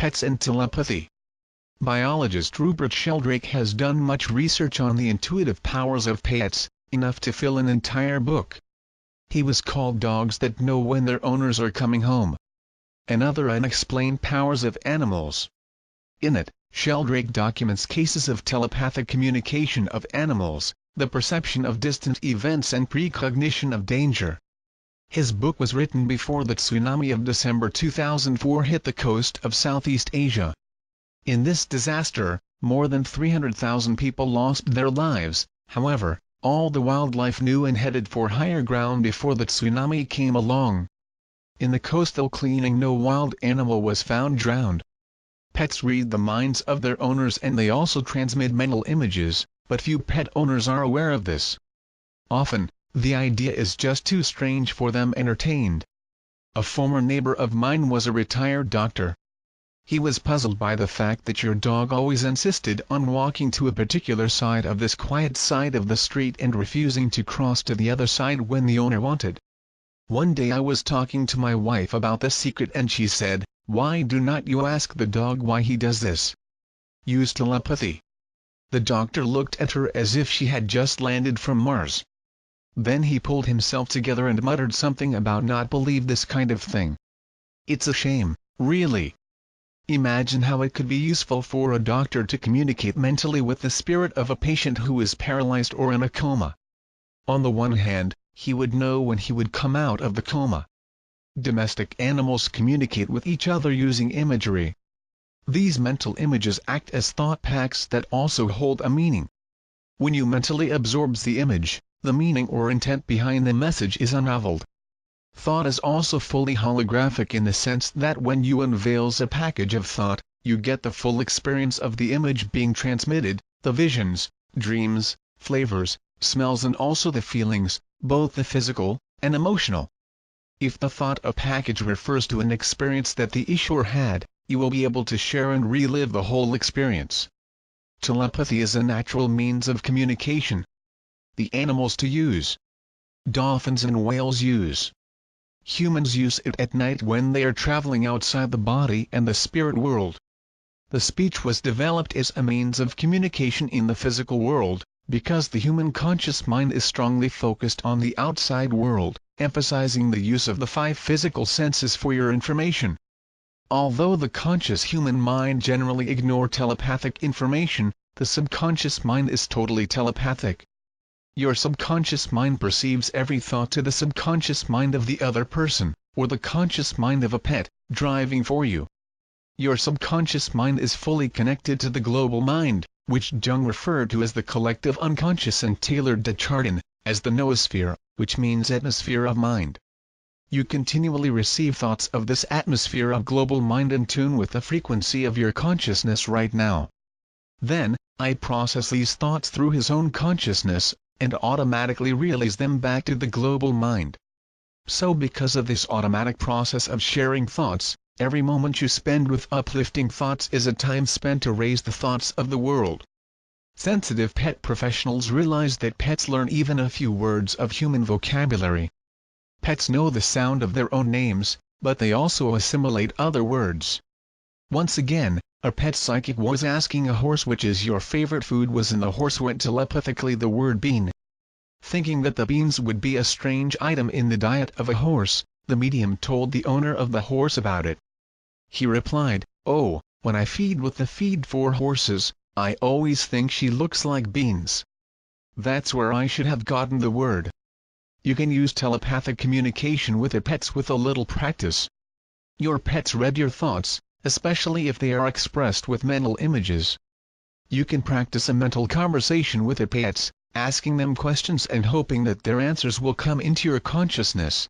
Pets and Telepathy. Biologist Rupert Sheldrake has done much research on the intuitive powers of pets, enough to fill an entire book. He was called Dogs That Know When Their Owners Are Coming Home, and Other Unexplained Powers of Animals. In it, Sheldrake documents cases of telepathic communication of animals, the perception of distant events and precognition of danger. His book was written before the tsunami of December 2004 hit the coast of Southeast Asia. In this disaster, more than 300,000 people lost their lives. However, all the wildlife knew and headed for higher ground before the tsunami came along. In the coastal cleaning, no wild animal was found drowned. Pets read the minds of their owners and they also transmit mental images, but few pet owners are aware of this. Often, the idea is just too strange for them entertained. A former neighbor of mine was a retired doctor. He was puzzled by the fact that your dog always insisted on walking to a particular side of this quiet side of the street and refusing to cross to the other side when the owner wanted. One day I was talking to my wife about this secret and she said, "Why do not you ask the dog why he does this? Use telepathy." The doctor looked at her as if she had just landed from Mars. Then he pulled himself together and muttered something about not believe this kind of thing. It's a shame, really. Imagine how it could be useful for a doctor to communicate mentally with the spirit of a patient who is paralyzed or in a coma. On the one hand, he would know when he would come out of the coma. Domestic animals communicate with each other using imagery. These mental images act as thought packs that also hold a meaning. When you mentally absorbs the image, the meaning or intent behind the message is unraveled. Thought is also fully holographic in the sense that when you unveils a package of thought, you get the full experience of the image being transmitted, the visions, dreams, flavors, smells and also the feelings, both the physical and emotional. If the thought a package refers to an experience that the issuer had, you will be able to share and relive the whole experience. Telepathy is a natural means of communication. The animals to use. Dolphins and whales use. Humans use it at night when they are traveling outside the body and the spirit world. The speech was developed as a means of communication in the physical world, because the human conscious mind is strongly focused on the outside world, emphasizing the use of the 5 physical senses for your information. Although the conscious human mind generally ignore telepathic information, the subconscious mind is totally telepathic. Your subconscious mind perceives every thought to the subconscious mind of the other person, or the conscious mind of a pet, driving for you. Your subconscious mind is fully connected to the global mind, which Jung referred to as the collective unconscious and Taylor de Chardin, as the noosphere, which means atmosphere of mind. You continually receive thoughts of this atmosphere of global mind in tune with the frequency of your consciousness right now. Then, I process these thoughts through his own consciousness, and automatically relays them back to the global mind. So because of this automatic process of sharing thoughts, every moment you spend with uplifting thoughts is a time spent to raise the thoughts of the world. Sensitive pet professionals realize that pets learn even a few words of human vocabulary. Pets know the sound of their own names, but they also assimilate other words. Once again, a pet psychic was asking a horse which is your favorite food was, and the horse went telepathically the word bean. Thinking that the beans would be a strange item in the diet of a horse, the medium told the owner of the horse about it. He replied, "Oh, when I feed with the feed for horses, I always think she looks like beans. That's where I should have gotten the word." You can use telepathic communication with your pets with a little practice. Your pets read your thoughts, especially if they are expressed with mental images. You can practice a mental conversation with your pets, asking them questions and hoping that their answers will come into your consciousness.